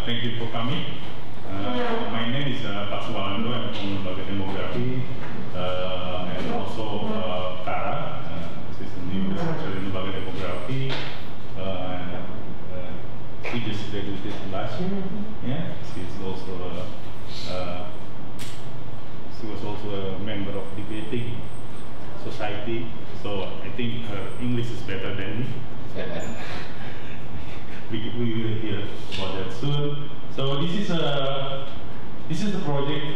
thank you for coming. My name is Paksi Walandouw. I'm from Lembaga Demografi and also Cara. She's a new researcher in Lembaga Demografi. She just graduated last year. Yeah, she was also a member of debating society. So I think her English is better than me. We will hear about that soon. So this is a project.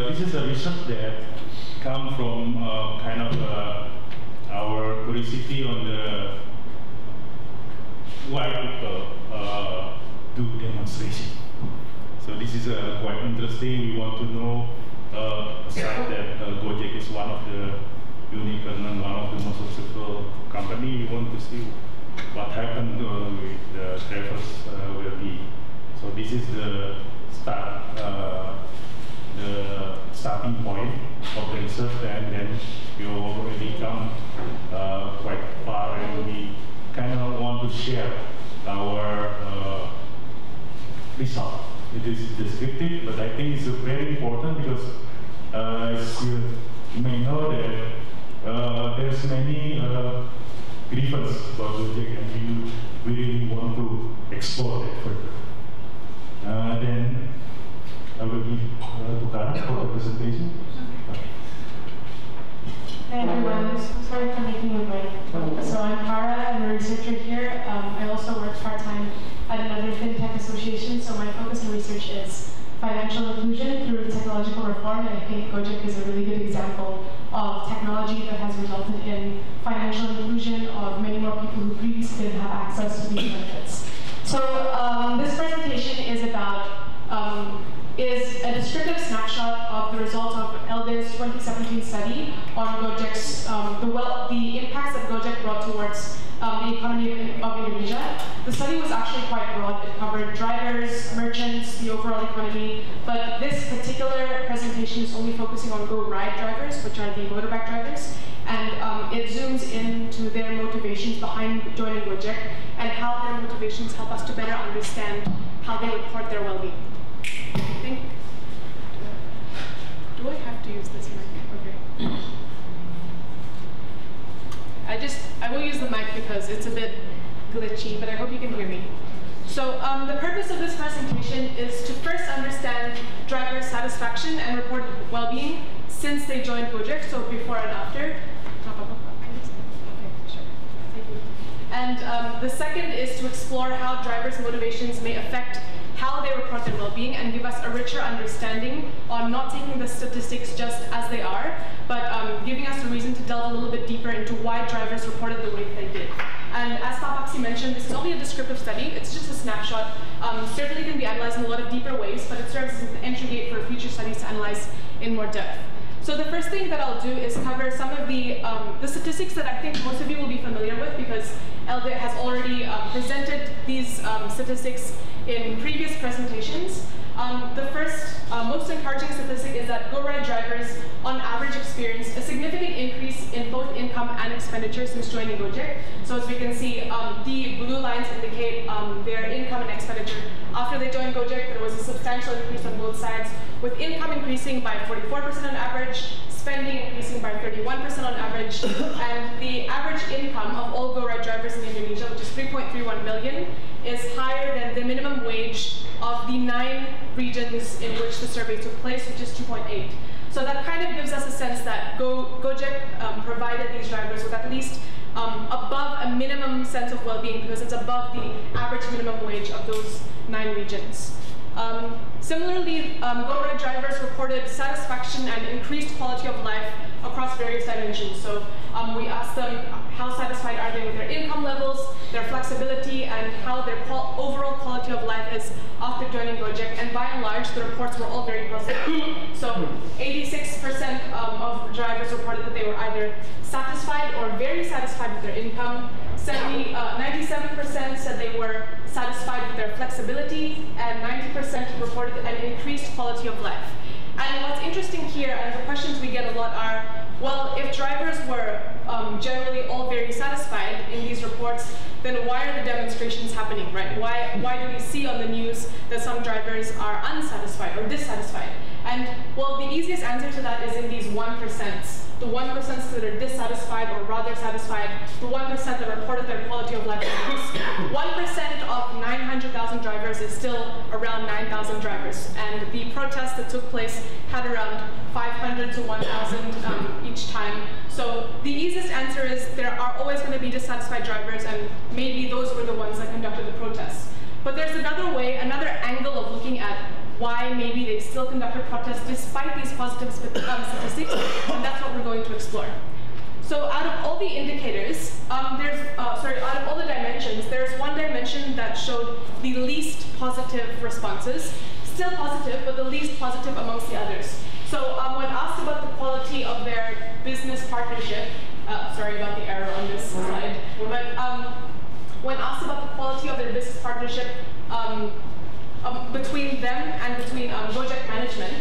This is a research that comes from kind of our curiosity on the why people do demonstration. So this is quite interesting. We want to know aside that GO-JEK is one of the unique and one of the most successful company. We want to see what happened with the drivers well-being. So this is the starting point of the research, and then we already come quite far, and we kind of want to share our result. It is descriptive, but I think it's very important because as you may know that there's many grievances about GO-JEK, and we really want to explore that further. Then I will give to Cara for the presentation. Hey everyone, sorry for making you wait. So I'm Cara, I'm a researcher here. I also work part-time at another fintech association, so my focus in research is financial inclusion through technological reform, and I think GO-JEK is a really good example of technology that has resulted in financial inclusion of many more people who previously didn't have access to these benefits. So this presentation is a descriptive snapshot of the results of ELDE's 2017 study on GO-JEK's, the impacts that GO-JEK brought towards the economy of Indonesia. The study was actually quite broad. It covered drivers, merchants, the overall economy, but this particular presentation is only focusing on Go-Ride drivers, which are the motorbike drivers, and it zooms into their motivations behind joining GO-JEK and how their motivations help us to better understand how they report their well-being. I think, do I have to use this mic? Okay. I will use the mic because it's a bit glitchy, but I hope you can hear me. So the purpose of this presentation is to first understand driver satisfaction and reported well-being since they joined GO-JEK, so before and after. And the second is to explore how drivers' motivations may affect how they report their well-being and give us a richer understanding on not taking the statistics just as they are, but giving us a reason to delve a little bit deeper into why drivers reported the way they did. And as Paksi mentioned, this is only a descriptive study. It's just a snapshot. Certainly can be analyzed in a lot of deeper ways, but it serves as an entry gate for future studies to analyze in more depth. So the first thing that I'll do is cover some of the statistics that I think most of you will be familiar with, because ELDE has already presented these statistics in previous presentations. The first, most encouraging statistic is that Go-Ride drivers, on average, experienced a significant increase in both income and expenditure since joining GO-JEK. So as we can see, the blue lines indicate their income and expenditure. After they joined GO-JEK, there was a substantial increase on both sides, with income increasing by 44% on average, spending increasing by 31% on average, and the average income of all Go-Ride drivers in Indonesia, which is 3.31 million, is higher than the minimum wage of the 9 regions in which the survey took place, which is 2.8. So that kind of gives us a sense that GO-JEK provided these drivers with at least above a minimum sense of well-being, because it's above the average minimum wage of those 9 regions. Similarly, Go-Ride drivers reported satisfaction and increased quality of life across various dimensions. So we asked them how satisfied are they with their income levels, their flexibility, and how their overall quality of life is after joining GO-JEK. And by and large, the reports were all very positive. So 86% of drivers reported that they were either satisfied or very satisfied with their income. 97% said they were satisfied with their flexibility, and 90% reported an increased quality of life. And what's interesting here, and the questions we get a lot are, well, if drivers were generally all very satisfied in these reports, then why are the demonstrations happening, right? Why do we see on the news that some drivers are unsatisfied or dissatisfied? And well, the easiest answer to that is in these 1%. The 1% that are dissatisfied or rather satisfied, the 1% that reported their quality of life increase. 1% of 900,000 drivers is still around 9,000 drivers. And the protest that took place had around 500 to 1,000 each time. So the easiest answer is there are always going to be dissatisfied drivers, and maybe those were the ones that conducted the protests. But there's another way, another angle of looking at why maybe they still conducted protests despite these positive statistics, and that's what we're going to explore. So out of all the indicators, out of all the dimensions, there's one dimension that showed the least positive responses. Still positive, but the least positive amongst the others. So when asked about the quality of their business partnership, sorry about the error on this slide, but when asked about the quality of their business partnership, between them and between GO-JEK management,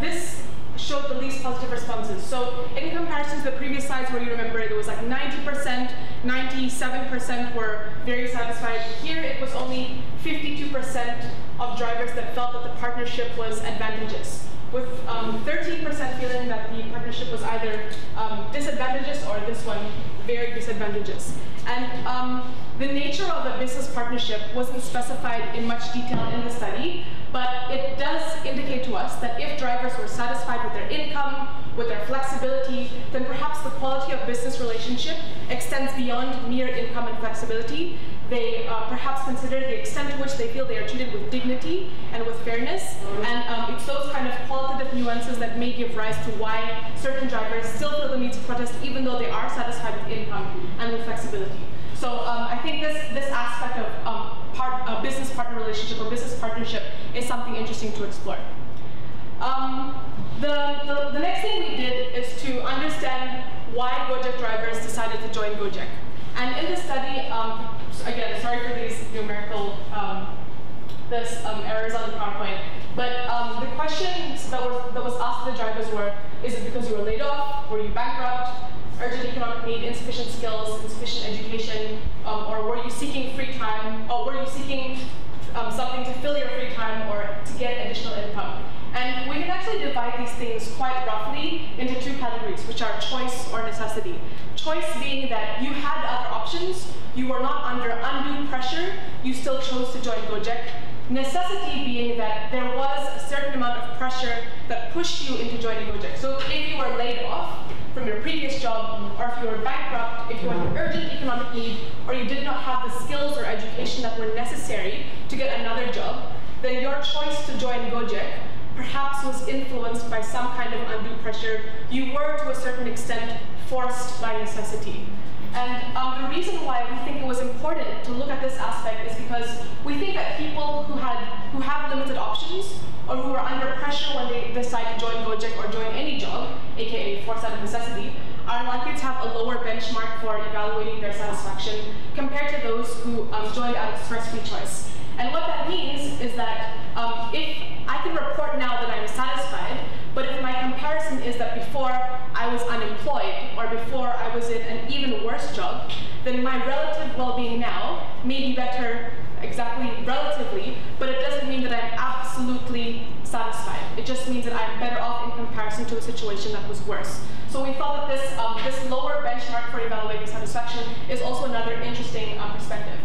this showed the least positive responses. So in comparison to the previous slides where you remember it was like 90%, 97% were very satisfied. Here it was only 52% of drivers that felt that the partnership was advantageous, with 13% feeling that the partnership was either disadvantageous or this one, very disadvantageous. And the nature of a business partnership wasn't specified in much detail in the study, but it does indicate to us that if drivers were satisfied with their income, with their flexibility, then perhaps the quality of business relationship extends beyond mere income and flexibility. They perhaps consider the extent to which they feel they are treated with dignity and with fairness, and it's those kind of qualitative nuances that may give rise to why certain drivers still feel the need to protest even though they are satisfied with income and with flexibility. So I think this aspect of business partner relationship or business partnership is something interesting to explore. The next thing we did is to understand why GO-JEK drivers decided to join GO-JEK. And in the study, again, sorry for these numerical errors on the PowerPoint, but the questions that was asked to the drivers were, is it because you were laid off, were you bankrupt, urgent economic need, insufficient skills, insufficient education, or were you seeking free time, or were you seeking something to fill your free time or to get additional income? And we can actually divide these things quite roughly into two categories, which are choice or necessity. Choice being that you had other options, you were not under undue pressure, you still chose to join GO-JEK. Necessity being that there was a certain amount of pressure that pushed you into joining GO-JEK. So if you were laid off from your previous job, or if you were bankrupt, if you had an urgent economic need, or you did not have the skills or education that were necessary to get another job, then your choice to join GO-JEK perhaps was influenced by some kind of undue pressure. You were, to a certain extent, forced by necessity. And the reason why we think it was important to look at this aspect is because we think that people who have limited options, or who are under pressure when they decide to join GO-JEK or join any job, aka forced out of necessity, are likely to have a lower benchmark for evaluating their satisfaction compared to those who joined out of stress-free choice. And what that means is that if I can report now that I'm satisfied, but if my comparison is that before I was unemployed or before I was in an even worse job, then my relative well-being now may be better, exactly relatively, but it doesn't mean that I'm absolutely satisfied. It just means that I'm better off in comparison to a situation that was worse. So we thought that this lower benchmark for evaluating satisfaction is also another interesting perspective.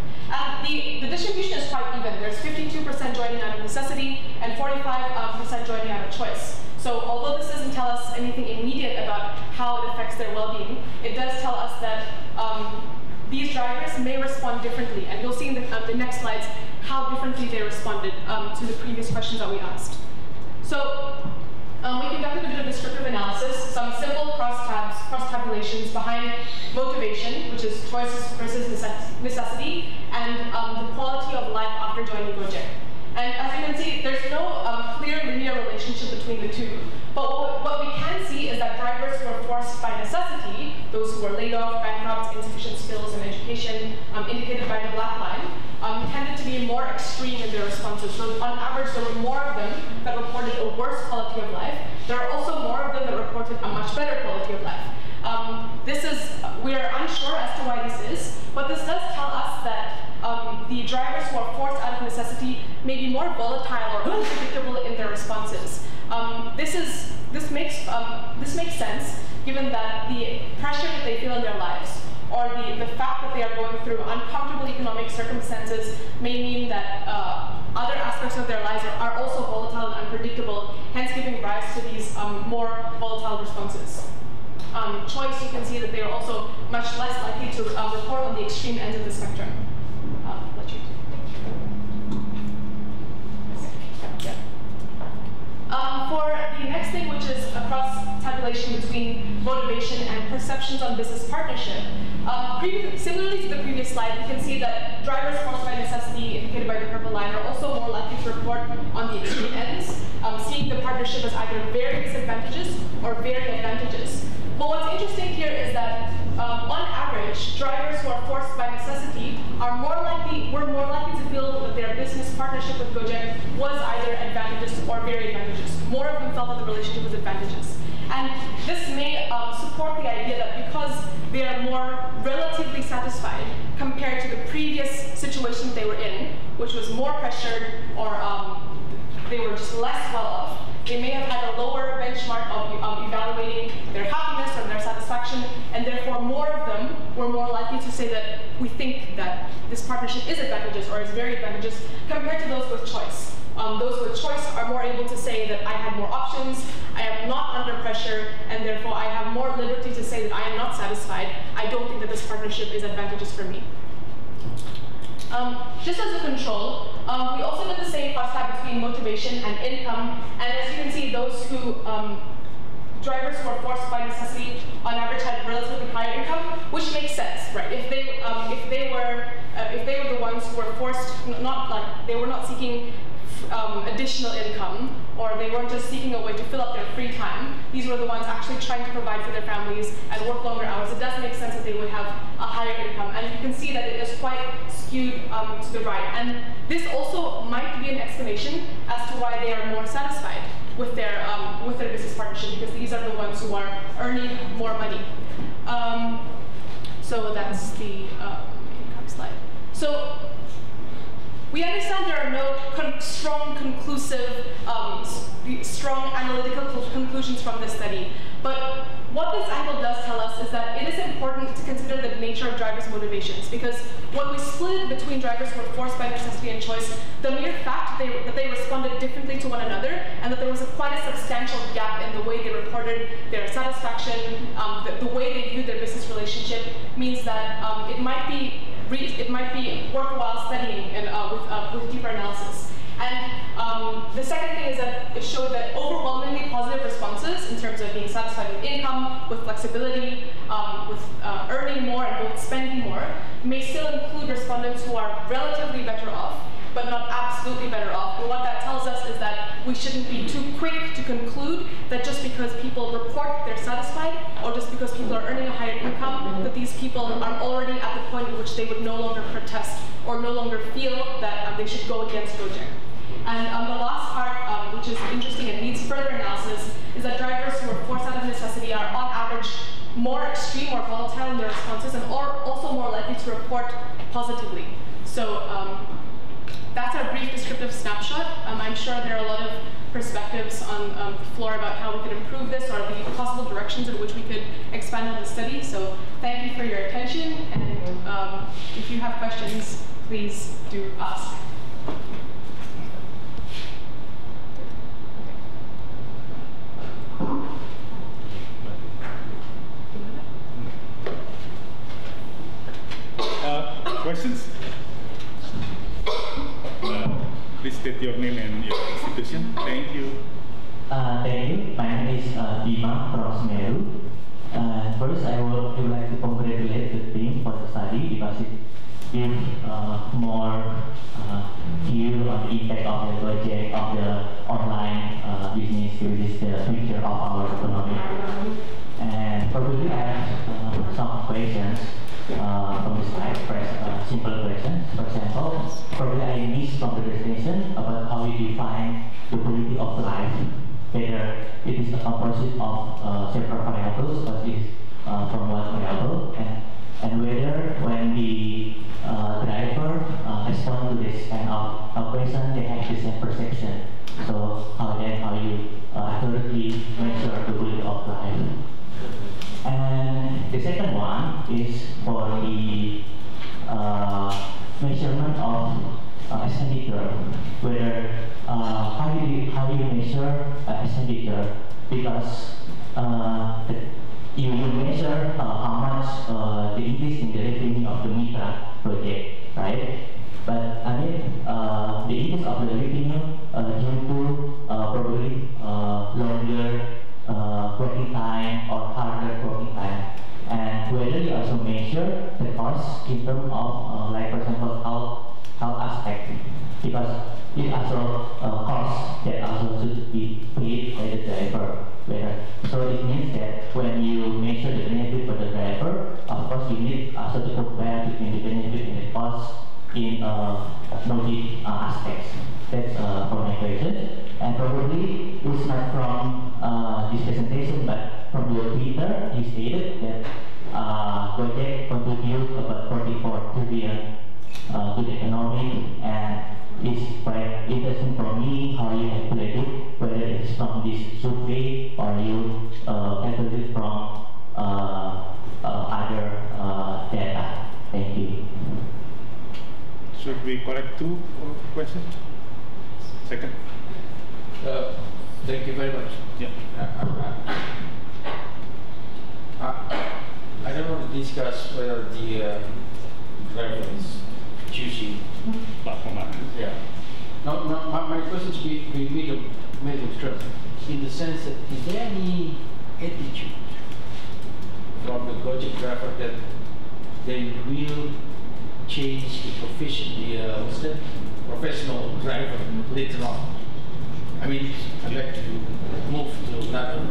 The distribution is quite even. There's 52% joining out of necessity and 45% joining out of choice. So although this doesn't tell us anything immediate about how it affects their well-being, it does tell us that these drivers may respond differently. And you'll see in the next slides how differently they responded to the previous questions that we asked. So we conducted a bit of descriptive analysis, some simple cross-tabulations behind motivation, which is choice versus necessity, and the quality of life after joining GO-JEK. And as you can see, there's no clear linear relationship between the two. But what we can see is that drivers who are forced by necessity, those who were laid off, bankrupt, insufficient skills and education, indicated by the black line, tended to be more extreme in their responses. So on average, there were more of them that reported a worse quality of life. There are also more of them that reported a much better quality of life. We are unsure as to why this is, but this does may be more volatile or unpredictable in their responses. This makes sense given that the pressure that they feel in their lives, or the fact that they are going through uncomfortable economic circumstances, may mean that other aspects of their lives are also volatile and unpredictable, hence giving rise to these more volatile responses. Choice, you can see that they are also much less likely to report on the extreme ends of the spectrum. For the next thing, which is a cross-tabulation between motivation and perceptions on business partnership, similarly to the previous slide, we can see that drivers forced by necessity, indicated by the purple line, are also more likely to report on the extreme ends, seeing the partnership as either very disadvantageous or very advantageous. But what's interesting here is that, on average, drivers who are forced by necessity were more likely to feel that their business partnership with GO-JEK was either advantageous or very advantageous. More of them felt that the relationship was advantageous. And this may support the idea that because they are more relatively satisfied compared to the previous situation they were in, which was more pressured, or they were just less well off, they may have had a lower benchmark of evaluating their happiness or their satisfaction, and therefore more of them were more likely to say that we think that this partnership is advantageous or is very advantageous compared to those with choice. Those with choice are more able to say that I have more options, I am not under pressure, and therefore I have more liberty to say that I am not satisfied. I don't think that this partnership is advantageous for me. Just as a control, we also did the same crosstab between motivation and income, and as you can see, those who drivers who are forced by necessity on average had relatively higher income, which makes sense, right? If they were the ones who were forced, they were not seeking additional income, or they weren't just seeking a way to fill up their free time. These were the ones actually trying to provide for their families and work longer hours. It does make sense that they would have a higher income, and you can see that it is quite skewed to the right. And this also might be an explanation as to why they are more satisfied with their business partnership, because these are the ones who are earning more money. So that's the income slide. So we understand there are no strong, conclusive, strong analytical conclusions from this study. But what this angle does tell us is that it is important to consider the nature of drivers' motivations, because when we split it between drivers who were forced by necessity and choice, the mere fact that they responded differently to one another, and that there was quite a substantial gap in the way they reported their satisfaction, the way they viewed their business relationship, means that it might be worthwhile studying with deeper analysis. And the second thing is that it showed that overwhelmingly positive responses in terms of being satisfied with income, with flexibility, with earning more and with spending more, may still include respondents who are relatively better off, but not absolutely better off. And what that tells us is that we shouldn't be too quick to conclude that just because people report they're satisfied, or just because people are earning a higher income, that these people are already at the point in which they would no longer protest or no longer feel that they should go against GO-JEK. And the last part, which is interesting and needs further analysis, is that drivers who are forced out of necessity are on average more extreme or volatile in their responses, and are also more likely to report positively. So that's our brief descriptive snapshot. I'm sure there are a lot of perspectives on the floor about how we could improve this, or the possible directions in which we could expand on the study. So thank you for your attention, and if you have questions, please do ask. Questions? Please state your name and your institution. Thank you. Thank you. My name is Bima from Semeru. First, I would like to congratulate the team for the study, because it gives more view on the impact of the project of the online business, which is the future of our economy. And probably I have some questions from the slide. First, simple questions. For example, probably I missed from the definition about how you define the quality of life, whether it is a composite of several variables, or it is from one variable, and whether when the driver responds to the this kind of question, they have the same perception. So how you accurately measure the quality of life. And the second one is for the measurement of expenditure, whether how you measure expenditure, because you measure how much the increase in the revenue of the Mitra project, right? But I mean, the increase of the revenue due to probably longer working time or harder working time, and whether you also measure the cost in terms of, like for example, health aspect, because it also costs that also should be paid by the driver. So it means that when you measure the benefit for the driver, of course you need also to compare between the benefit and the cost in logic aspects. That's for my question. And probably it's not from this presentation, but from your Twitter, you stated that GO-JEK contribute about 44 trillion to the economy, and it's quite interesting for me how you calculate it, whether it's from this survey or you calculate it from other data. Thank you. Should we correct two questions? Second. Thank you very much. Yeah. I don't want to discuss whether the driver is choosing Platform. Yeah. Now my question is medium term, in the sense that is there any attitude from the GO-JEK driver that they will change the professional driver later on? I mean, I'd like to move to another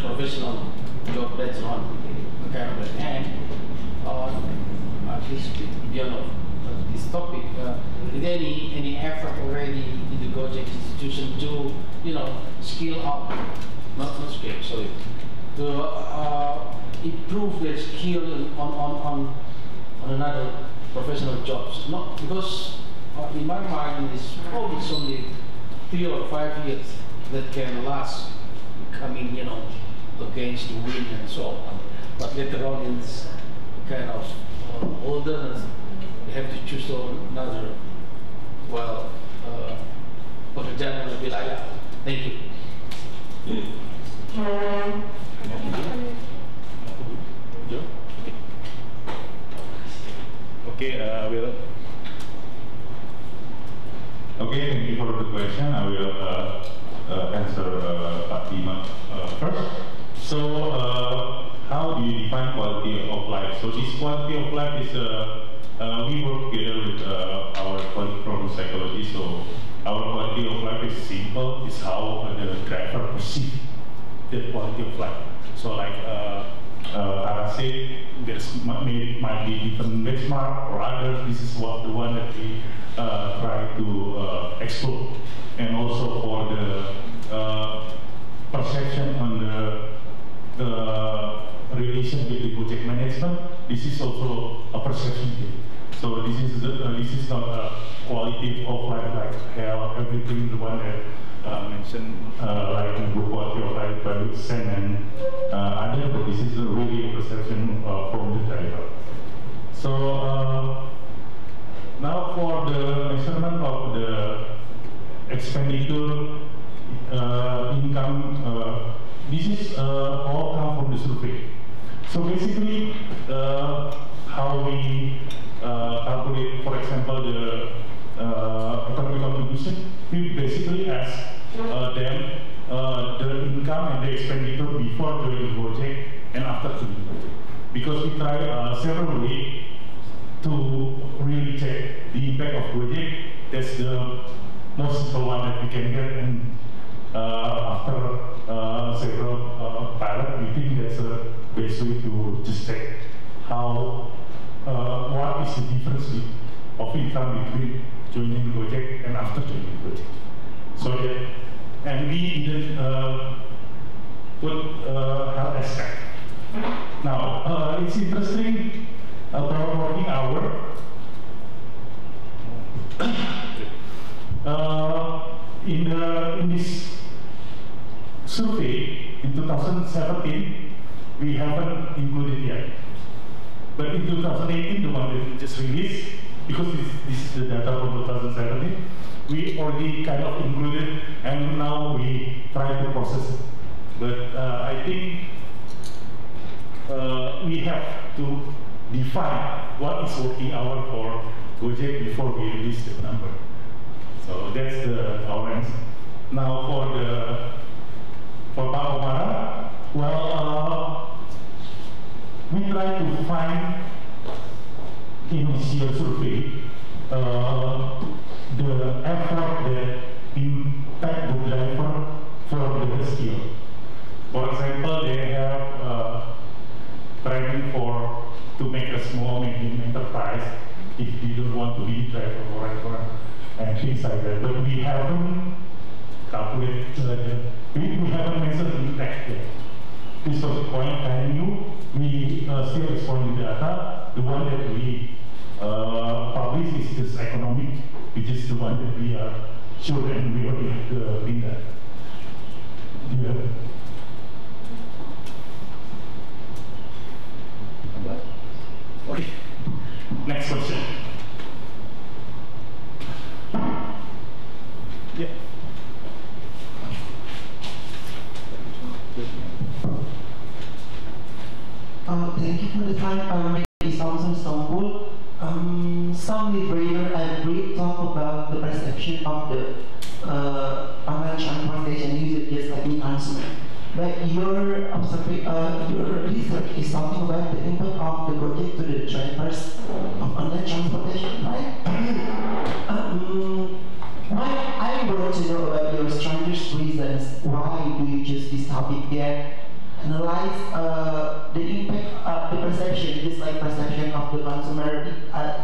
professional job later on, kind of like, and at least beyond this topic, is there any effort already in the GO-JEK institution to, skill up, not skill, sorry, to improve their skill on another professional jobs? Not because in my mind it's probably only 3 or 5 years that can last, coming against the wind and so on. But later on it's kind of older and they have to choose another, pekerjaan yang lebih layak. Thank you. Okay, will. Okay, thank you for the question. I will answer Pak Bima first. So, how do you define quality of life? So, this quality of life is we work together with our colleague from psychology. So, our quality of life is simple. It's how the driver perceives the quality of life. So, like Cara said, there's might be different benchmark or others. This is the one that we try to explore, and also for the perception on the relation with the project management. This is also a perception thing. So this is not a quality of life like health, everything, the one that mentioned like good quality of life by Sen and other, but this is really a perception from the driver. So now for the measurement of the expenditure, income, this is all come from the survey. So basically, how we calculate, for example, the economic contribution, we basically ask them the income and the expenditure before joining GO-JEK and after joining GO-JEK. Because we try several ways to really check the impact of GO-JEK. That's the most simple one that we can get, and after several pilots, we think that's the best way to just check how what is the difference of income between joining GO-JEK and after joining GO-JEK. So that, and we didn't put health aspect. Now it's interesting about working hour. In this survey in 2017, we haven't included yet. But in 2018, the one that we just released, because this is the data from 2017, we already kind of included, and now we try to process it. But I think we have to define what is working hour for GO-JEK before we release the number. So that's our answer. Now for Pak Omara, well, we try to find in this year's survey the effort that impact the driver for the skill. For example, they have training to make a small medium enterprise if they don't want to be driver or restaurant and things like that. But we haven't calculated, we haven't measured the impact yet. This was the point telling you, we still exploring the data. The one that we publish is just Ekonomi, which is the one that we are sure and we already have the data. Okay, next question. Yeah. Thank you for the time. My name is Thompson Stoneball. Some liberator and Brit talk about the perception of the online transportation user just like the consumer. But your research is talking about the impact of the GO-JEK to the drivers of online transportation, right? I want to know about your strongest reasons. Why do you choose this topic there? Analyze the impact, the perception, just like perception of the consumer,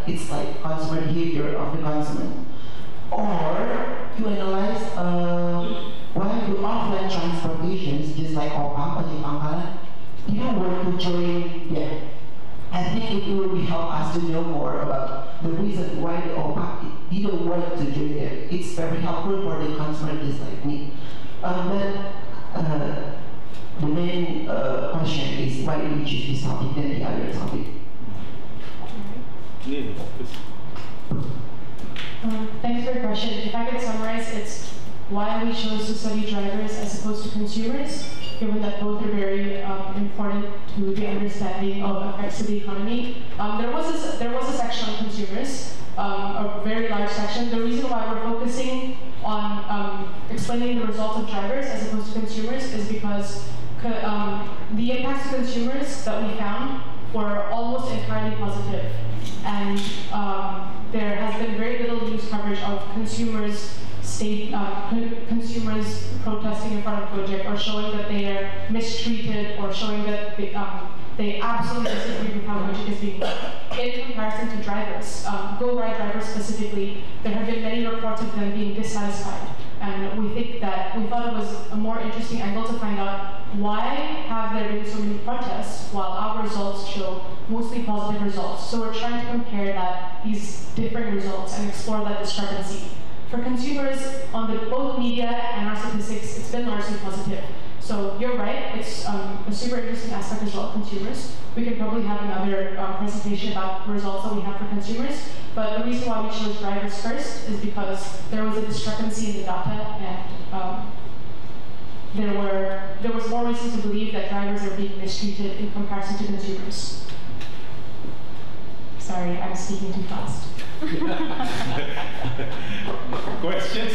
it's like consumer behavior of the consumer. Or you analyze why do offline transportations, just like ojek pangkalan, didn't want to join yet. I think it will help us to know more about the reason why the ojek didn't want to join there. It's very helpful for the consumer just like me. But the main question is why do you choose this topic than the other topic? Thanks for your question. If I could summarize, it's why we chose to study drivers as opposed to consumers, given that both are very important to the understanding of effects of the economy. There was a section on consumers, a very large section. The reason why we're focusing on explaining the results of drivers as opposed to consumers is because the impacts to consumers that we found were almost entirely positive. And there has been very little news coverage of consumers protesting in front of GO-JEK or showing that they are mistreated or showing that they absolutely disagree with how GO-JEK is being done. In comparison to drivers, go-ride drivers specifically, there have been many reports of them being dissatisfied. And we thought it was a more interesting angle to find out why have there been so many protests while our results show mostly positive results. So we're trying to compare these different results and explore that discrepancy. For consumers, on both media and our statistics, it's been largely positive. So you're right, it's a super interesting aspect as well, consumers. We could probably have another presentation about the results that we have for consumers. But the reason why we chose drivers first is because there was a discrepancy in the data, and there was more reason to believe that drivers are being mistreated in comparison to consumers. Sorry, I'm speaking too fast. Questions?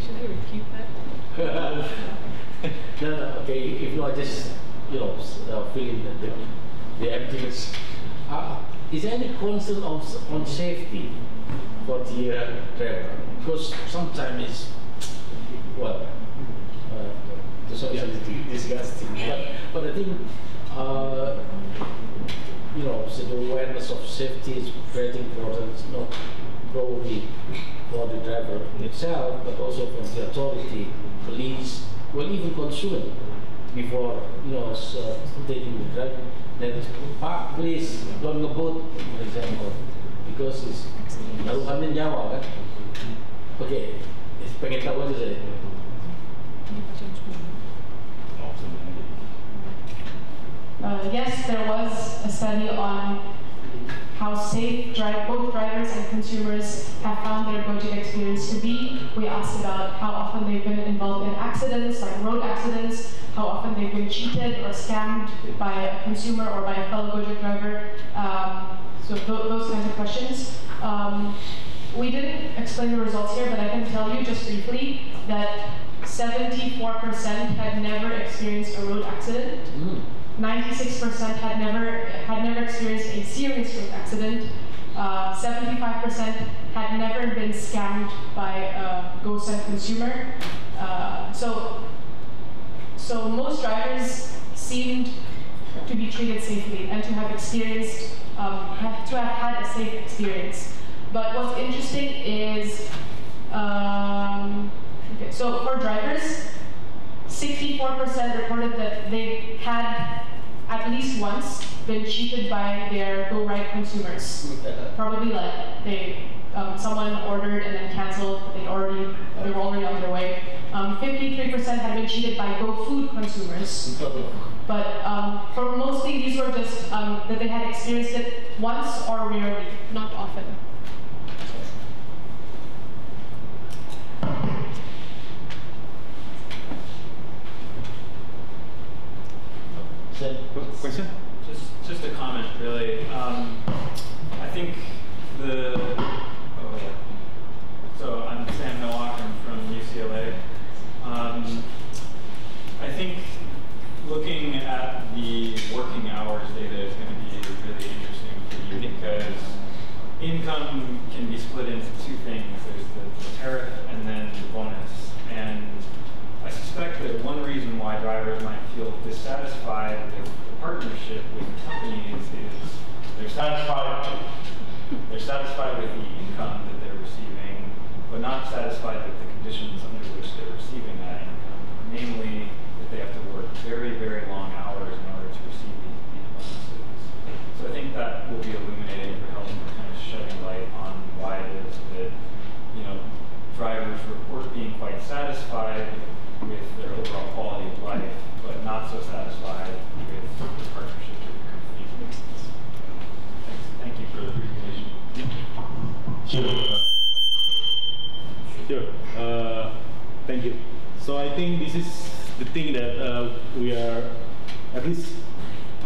Should I repeat that? No, okay, if not, just, fill in the emptiness. Is there any concern on safety for the driver? Because sometimes it's, sociality disgusting. But I think, so the awareness of safety is very important, not probably for the driver itself, but also from the authority, police, well, even consumer, before taking the drive. Let us Pak, please don't ngebut, for example, because it's taruhannya nyawa kan. Oke, pengen tahu aja saya. Yes, there was a study on how safe both drivers and consumers have found their GO-JEK experience to be. We asked about how often they've been involved in accidents, like road accidents, how often they've been cheated or scammed by a consumer or by a fellow GO-JEK driver. So those kinds of questions. We didn't explain the results here, but I can tell you just briefly that 74% had never experienced a road accident. 96% had never experienced a serious road accident. 75% had never been scammed by a GO-SEN consumer. So most drivers seemed to be treated safely and to have experienced, to have had a safe experience. But what's interesting is, so for drivers, 64% reported that they had at least once been cheated by their GO-Ride consumers. Probably like someone ordered and then canceled, but they were already on their way. 53% had been cheated by GoFood consumers. But for mostly these were just that they had experienced it once or rarely, not often. Question? Just a comment, really. I think so I'm Sam Nowak, I'm from UCLA. I think looking at the working hours data is going to be really interesting for you because income can be split into two things. There's the tariff and then the bonus. And I suspect that one reason why drivers might feel dissatisfied with the partnership with companies is they're satisfied with the income that they're receiving, but not satisfied with the conditions under which they're receiving that income. Namely, that they have to work very, very long hours in order to receive these bonuses. So I think that will be illuminating for helping kind of shedding light on why it is that, drivers report being quite satisfied with their overall quality of life, but not so satisfied with the partnership with the company. Thank you for the presentation. Sure. Thank you. So I think this is the thing that we are, at least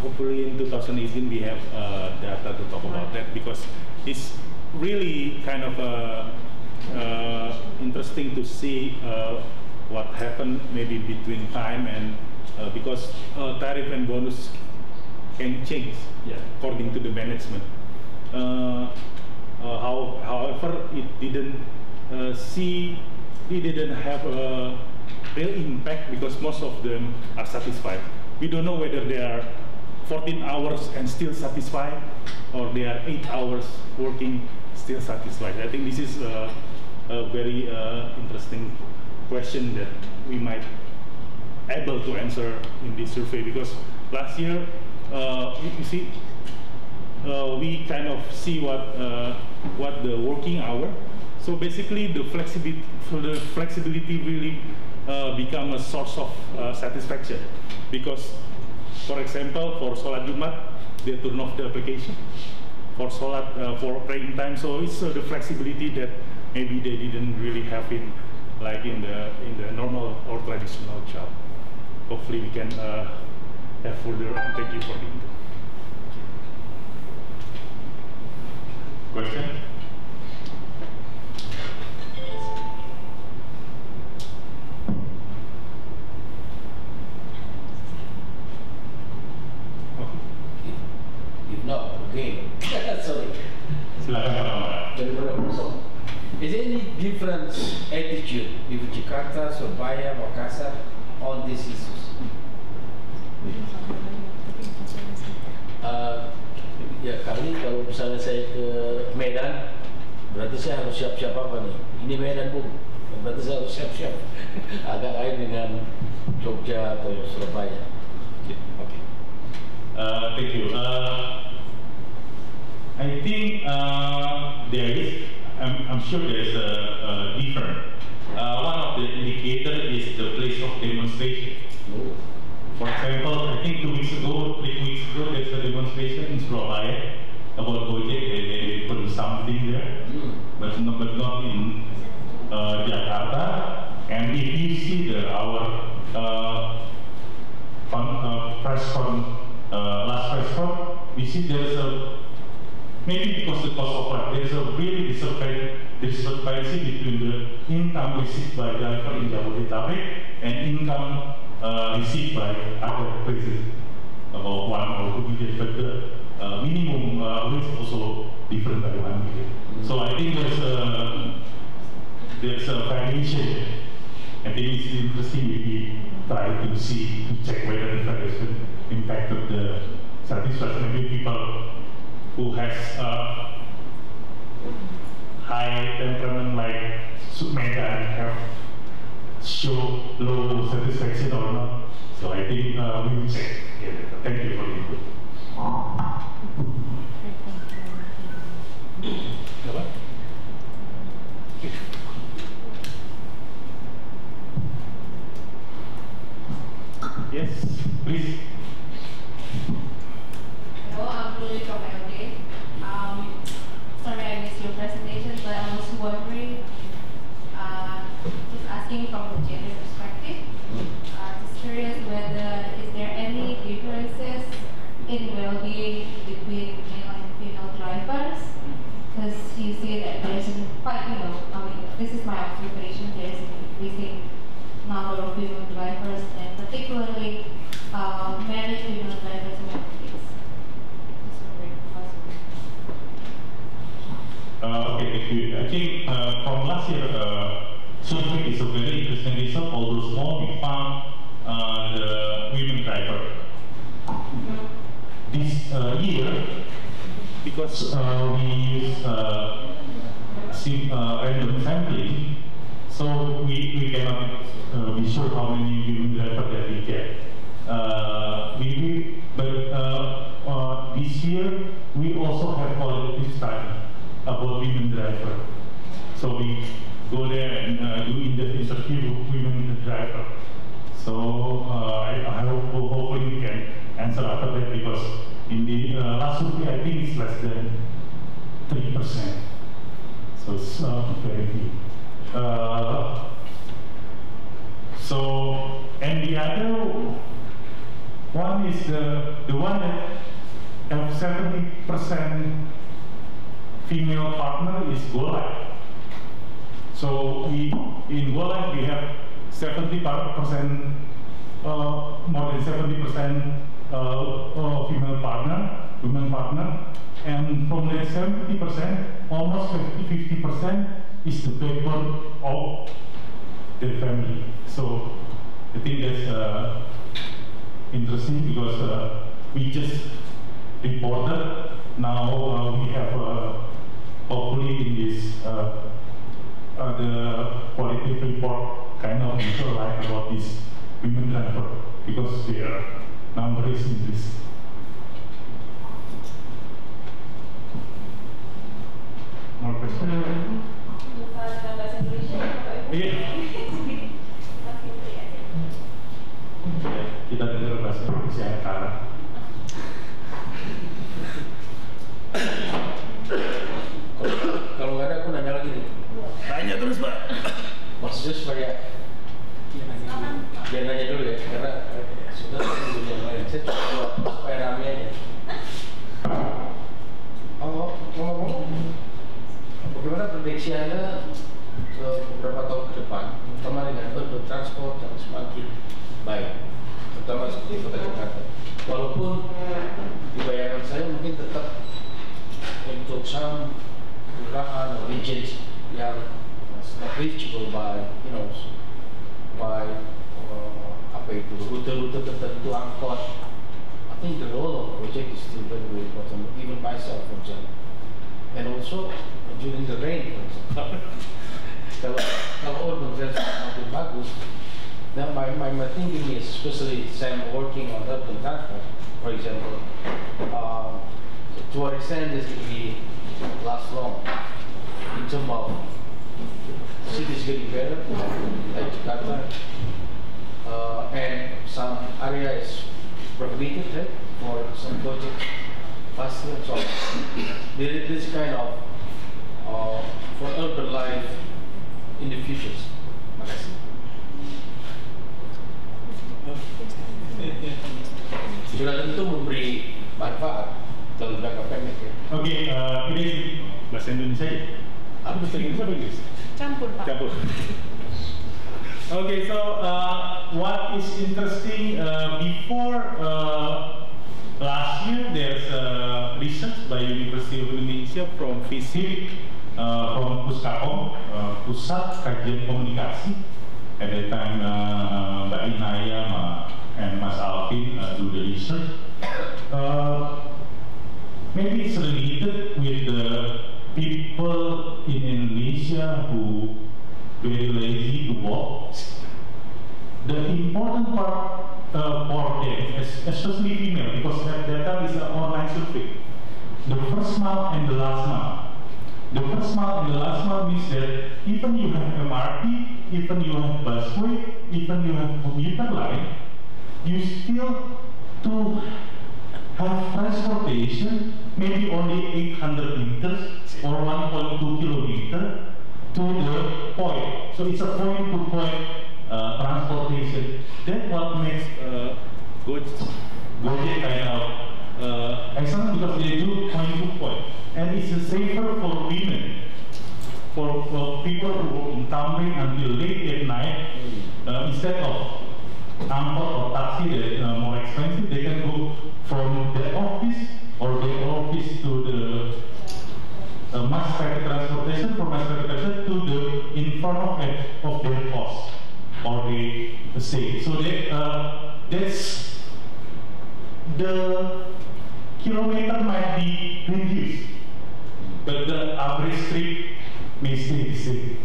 hopefully in 2018 we have data to talk about that, because it's really kind of interesting to see what happened maybe between time and because tariff and bonus can change according to the management. However, it didn't have a real impact because most of them are satisfied. We don't know whether they are 14 hours and still satisfied, or they are 8 hours working still satisfied. I think this is a very interesting question that we might able to answer in this survey, because last year you see we kind of see what the working hour. So basically the flexibility really become a source of satisfaction, because for example for Sholat Jumat they turn off the application for Sholat for praying time. So it's the flexibility that maybe they didn't really have in the normal or traditional job. Hopefully we can have further, and thank you for the input. Question? If not, okay. Sorry. Is there any different attitude with Jakarta, Surabaya, Makassar on these issues? Ya kali kalau misalnya saya ke Medan, berarti saya harus siap-siap apa nih? Ini Medan pun, berarti saya harus siap-siap. Agak lain dengan Jogja atau Surabaya. Okay. Thank you. I think there is, I'm sure there's a different. One of the indicators is the place of demonstration. For example, I think 2 weeks ago, 3 weeks ago, there's a demonstration in Surabaya about GO-JEK. They put something there, but not in Jakarta. And if you see our last press con, we see there's a, maybe because the cost of life, there's a really discrepancy between the income received by driver in Jabodetabek and income received by other places, about 1 or 2 million, but the minimum wage also different by 1 million. So I think there's a variation. I think it's interesting if we try to check whether the variation impacted the satisfaction. Maybe people who has high temperament like Sukmeda have show low satisfaction or not. So I think we will check. Thank you for the input. Yes, please. Hello, I'm Lily from LD. Sorry I missed your presentation, but I was wondering, just asking from the gender perspective, just curious whether is there any differences in well-being between male and female drivers? Because you say that there's quite, this is my observation, there's an increasing number of female drivers, and particularly married female drivers who have kids. Okay, thank you. I think from last year, survey is a very interesting result. Although small, we found the women driver. This year, because we use random sampling, so we cannot be sure how many women drivers that we get. But this year, we also have qualitative study about women driver. So we go there and do in-depth interview with women driver. So I hope hopefully we can answer after that, because in the last survey I think it's less than 3%. So it's very few. So, and the other one is the one that have 70% female partner is GO-JEK. So in GO-JEK we have 70%, more than 70% women partner, and from that 70%, almost 50% is the backbone of their family. So I think that's interesting, because we just reported. Now we have hopefully in this the qualitative report kind of like about this women driver, because their number is increasing. More questions? Kita dengar bahasa Indonesia Cara. Kalau nggak ada, aku nanya lagi nih. Tanya terus, Pak. Maksudnya supaya dia nanya dulu ya, karena sudah yang lain. Saya coba supaya rame aja. Ngomong-ngomong, bagaimana prediksi Anda beberapa tahun ke depan, terutama dengan urban transport yang semakin baik, terutama seperti kota Jakarta. Walaupun di bayangan saya mungkin tetap untuk some kelurahan atau regions yang not reachable by, apa itu, rute-rute tertentu angkot. I think the role of ojek is still very, very important, even myself for example. And also during the rain, for example. Kalau urban transport makin bagus, then my thinking is, especially Sam working on urban transport, for example, to what extent this can be last long in terms of cities getting better, like Jakarta, and some areas prohibited, right, for some project faster. So this kind of for urban life in the future. Makasih. Sudah tentu memberi manfaat dalam jangka pendek ya. Oke, ini bahasa Indonesia ya? Apa bahasa Inggris atau Inggris? Campur, Pak. Campur. Okay, so what is interesting, before last year there's research by University of Indonesia from FISIP, from Puskapom, Pusat Kajian Komunikasi. At that time, Mbak Inaya and Mas Alvin do the research. Maybe it's related with the people in Indonesia who very lazy to walk. The important part for them, especially female, because that data is an online survey. The first mile and the last mile. The first mile and the last mile means that even you have MRT, even you have busway, even you have commuter line, you still to have transportation maybe only 800 meters or 1.2 kilometers to the point. So it's a point-to-point transportation. That's what makes GO-JEK kind of excellent, because they do point-to-point. And it's safer for women, for people who work in Tamrin until late at night. Instead of angkot or taxi that more expensive, they can go from their office or their office to the mass rapid transportation, from mass rapid transportation to the in front of their house or the state. So that's the kilometer might be reduced, but the average trip may stay the same.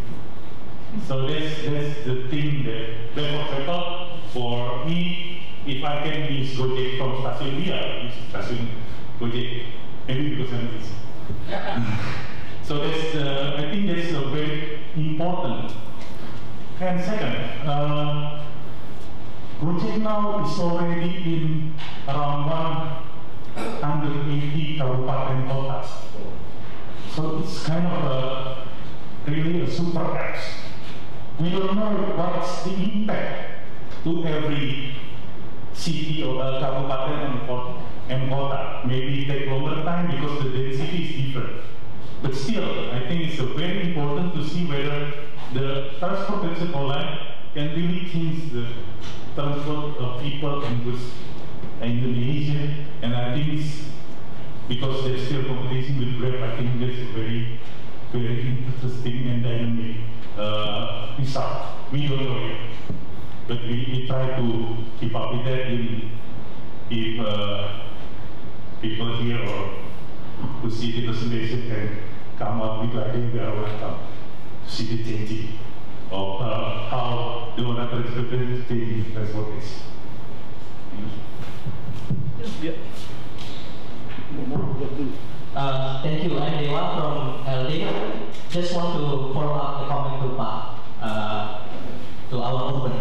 So that's the thing that, for example, for me, if I can use GO-JEK from Stasiun Dia, I use Stasiun GO-JEK, maybe because I'm busy. So that's I think that's very important. And second, GO-JEK now is already in around 180 kabupaten kota. So it's kind of really a super apps. We don't know what's the impact to every city or kabupaten and kota. Maybe take longer time because the density is different. But still, I think it's very important to see whether the transportation online can really change the transport of people and goods in Indonesia. And I think it's because there's still competition with Grab, I think that's a very, very interesting and dynamic result. We don't know yet, but we try to keep up with that. If people here or who see the presentation can come up with ideas, we are welcome to see the changing of how the moral transportation is changing transportation. Yeah. Thank you. I'm Dewa from LD. Just want to follow up the comment to Pak, to our open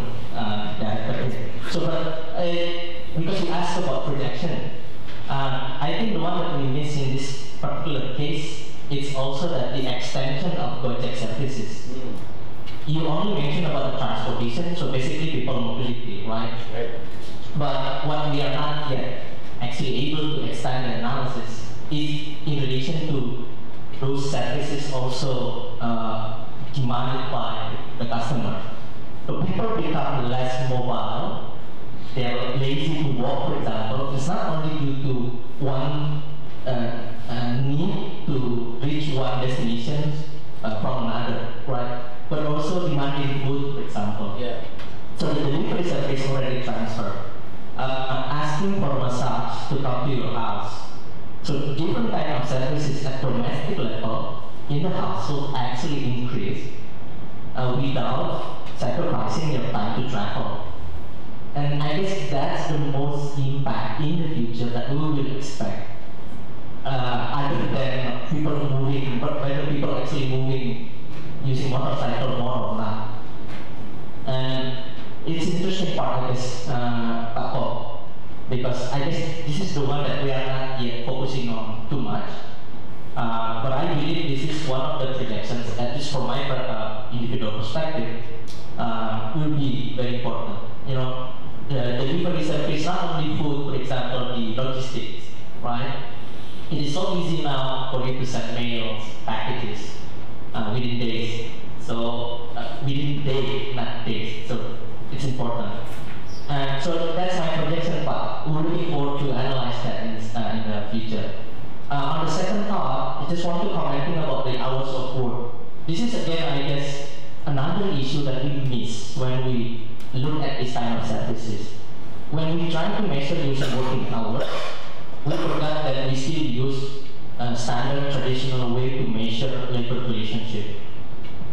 director. So, because you asked about projection, I think the one that we miss in this particular case is also that the extension of GO-JEK services. You only mentioned about the transportation, so basically people mobility, right? But what we are not yet actually able to extend the analysis is in relation to those services also demanded by the customer. So people become less mobile, they're lazy to walk, for example. It's not only due to one need to reach one destination from another, right? But also demanding food, for example. Yeah. So the delivery service already transferred. Asking for massage to come to your house. So different kind of services at domestic level in the household actually increase without sacrificing your time to travel. And I guess that's the most impact in the future that we will expect. Other than people moving, but whether people actually moving using motorcycle more or not. And it's an interesting part, I guess, because I guess this is the one that we are not yet focusing on too much. But I believe this is one of the projections, at least from my individual perspective, will be very important. You know, the delivery service, not only food, for example, the logistics, right? It is so easy now for you to send mails, packages within days. So within days, not days. So it's important. So that's my projection part. We're looking forward to analyze that in the future. On the second thought, I just want to comment about the hours of work. This is again, I guess, another issue that we miss when we look at this kind of services. When we try to measure user working hours, we forgot that we still use a standard traditional way to measure labor relationship.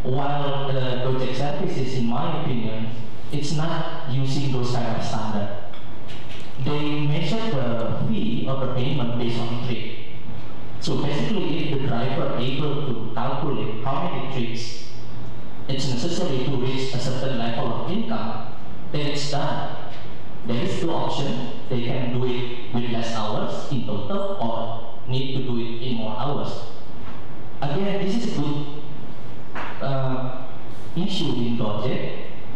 While the GO-JEK services, in my opinion, it's not using those kind of standard. They measure the fee or the payment based on trip. So basically, if the driver is able to calculate how many trips it's necessary to reach a certain level of income, then it's done. There is two options. They can do it with less hours in total or need to do it in more hours. Again, this is a good issue in GO-JEK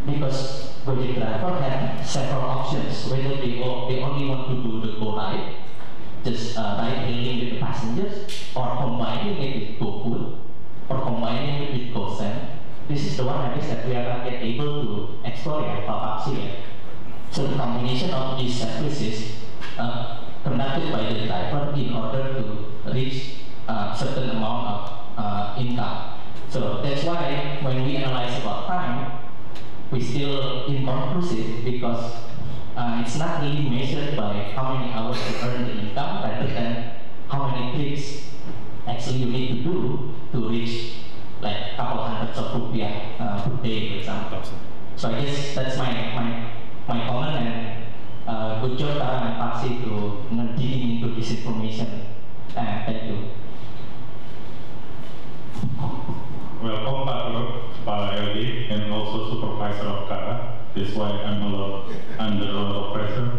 because GO-JEK driver have several options, whether they only want to do the go-ride, just ride hailing with the passengers, or combining it with GoFood, or combining it with GoSend. This is the one, I guess, that we are not yet able to explore yet, Paksi yet. So the combination of these services conducted by the driver in order to reach a certain amount of income. So that's why when we analyze about time, we still inconclusive because it's not really measured by how many hours to earn the income rather than how many clicks actually you need to do to reach like a couple hundreds of rupiah per day, for example. So I guess that's my comment, and good job Cara and Paksi to digging into this information. Thank you. Welcome Pak LD and also supervisor of Cara. That's why I'm under a lot of pressure.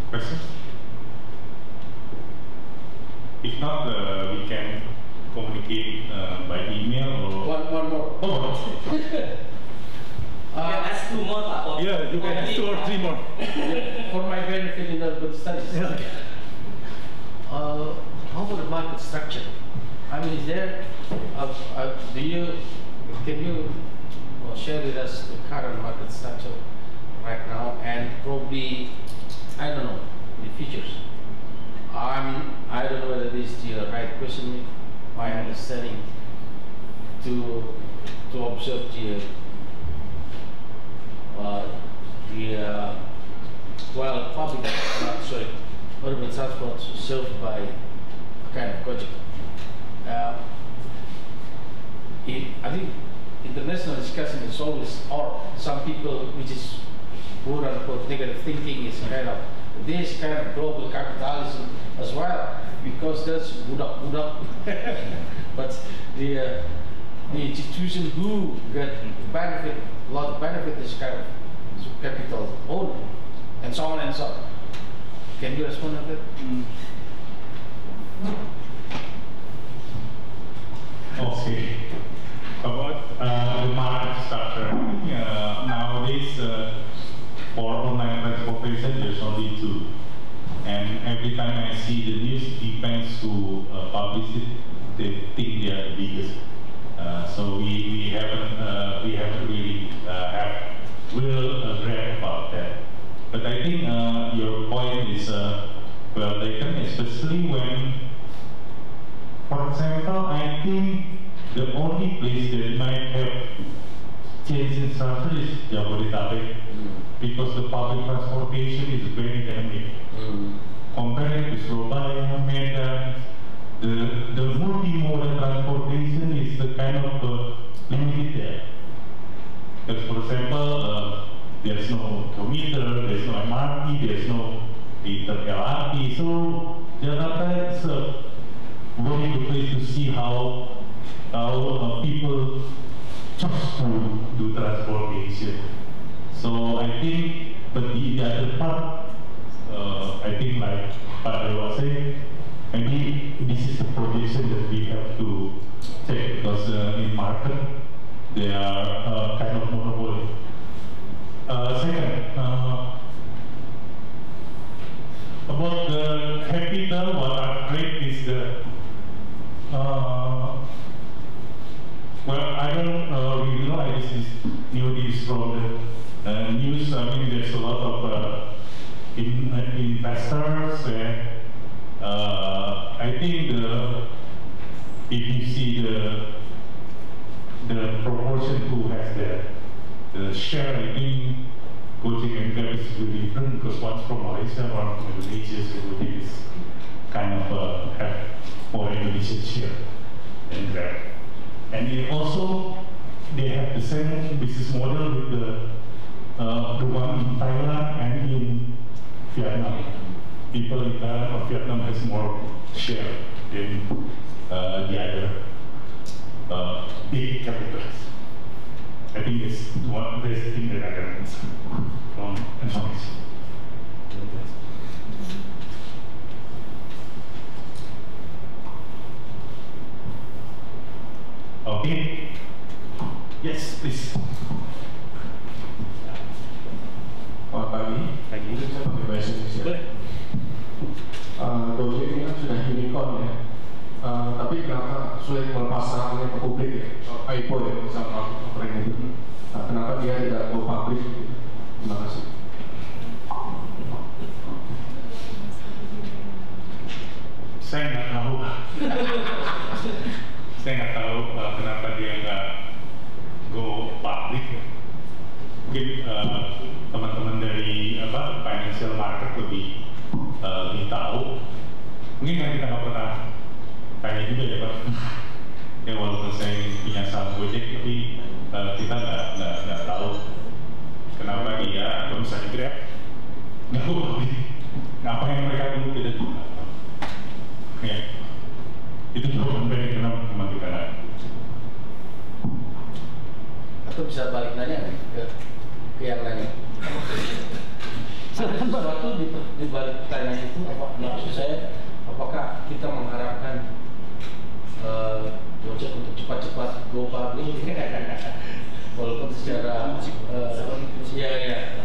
Questions? If not, we can communicate by email or... One more. Oh, You can ask two more, Pak. Yeah, you can ask 2 or 3 more. For my benefit in the good studies. How about the market structure? I mean, is there, can you share with us the current market structure right now and probably, I don't know, the features? I don't know whether this is the right question, my understanding, to observe public, urban transport served by a kind of GO-JEK. I think international discussion is always, or some people which is quote unquote negative thinking is kind of this kind of global capitalism as well, because that's budak-budak. But the institution who get benefit, a lot of benefit is kind of capital owner, and so on and so on. Can you respond to that? Okay. About the market structure, nowadays for online transportation there's only 2. And every time I see the news, depends who publish it, they think they are the biggest. So we haven't really have real grasp about that. But I think your point is well taken, especially when, for example, I think the only place that might have change in structure is Jabodetabek, because the public transportation is very dynamic. Compared to Surabaya, Medan, the multimodal transportation is the kind of limited there. Because for example, there's no commuter, there's no MRT, there's no LRT, so Jakarta is a very good place to see how people choose to do transportation. So I think, but the other part, I think like Pak Dewa was saying, maybe this is the projection that we have to check, because in market they are kind of monopoly. Second, about the capital, what I've read is the well, I don't really know. I just knew this from the news. I mean, there's a lot of investors, and I think if you see the proportion who has the share, I think GO-JEK and Grab is really different, because one's from Malaysia, one from Indonesia, so GO-JEK is kind of have more Indonesian share than Grab. And also, they have the same business model with the one in Thailand and in Vietnam. People in Thailand or Vietnam has more share than the other big capitals. I think it's one best thing that I can answer from information. Okay. Yes, please. Selamat pagi. Mungkin saya pakai bahasa Indonesia. GO-JEK ini kan sudah unicorn ya. Tapi kenapa sulit melepaskannya ke publik ya? IPO ya, sama offering itu. Kenapa dia tidak go public? Terima kasih. Saya nggak tahu. Saya nggak tahu kenapa dia nggak go public. Mungkin teman-teman dari financial market lebih tahu. Mungkin kan kita nggak pernah tanya juga ya Pak. Ya walaupun saya punya saham GO-JEK, tapi kita nggak tahu kenapa dia atau misalnya Grab nggak go public. Apa yang mereka dulu tidak tahu. Ya. Itu jawaban dari kenapa memang kita nggak. Atau bisa balik nanya ke yang lain. Sesuatu di balik pertanyaan itu, maksud saya, apakah kita mengharapkan GO-JEK untuk cepat-cepat go public? Walaupun secara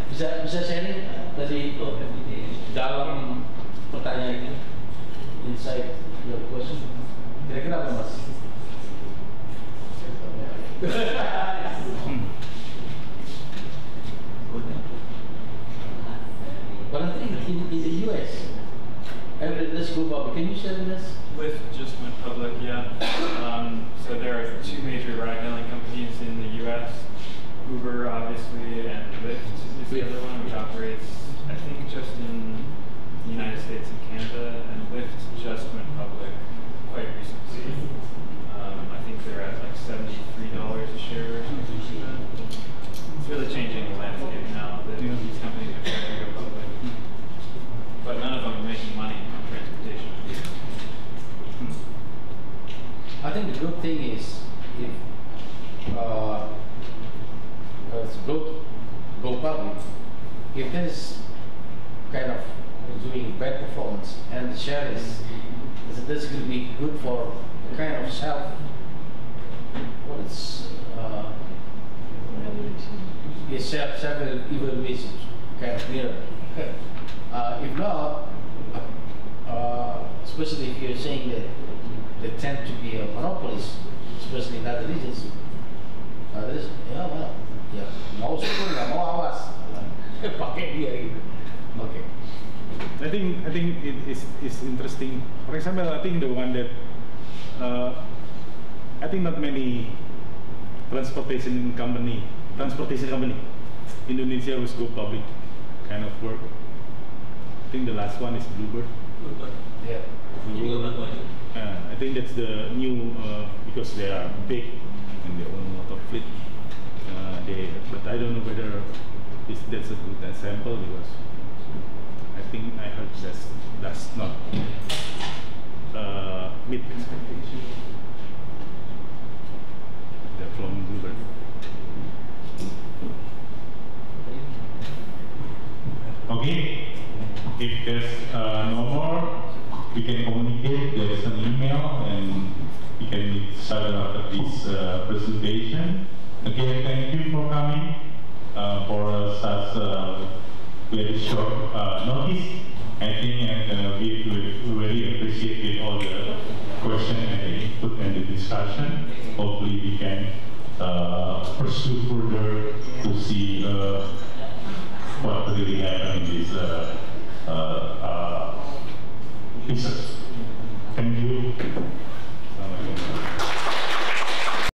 bisa sharing dari dalam pertanyaan itu, inside your question. Kira-kira apa Mas? But I think in the US, let's go public. Can you share this? With just went public, yeah. So there are two major ride-hailing companies in the US, Uber obviously, and Lyft is the other one, which operates, I think, just in the United States and Canada, and Lyft just went public quite recently. I think they're at like $73 a share or something like that. It's really changing the landscape now that these companies are trying to go public. But none of them are making money on transportation. I think the good thing is if go public, if there's kind of doing bad performance and the share is this going to be good for kind of self evaluation kind of mirror. If not, especially if you're saying that they tend to be a monopolist, especially in other regions, mau syukur nggak mau awas, pakai dia gitu. Okay. I think it is interesting. For example, I think the one that I think not many transportation company Indonesia was go public kind of work. I think the last one is Bluebird. Yeah. I think that's the new because they are big and they own a lot of fleet. but I don't know whether that's a good example, because I think I heard that's not meet expectation. They're from Bluebird. Okay, if there's no more, we can communicate. There's an email, and we can start after this presentation. Again, thank you for coming for such very short notice. I think we really appreciate all the questions and the input and the discussion. Hopefully, we can pursue further to see what really happened in this research.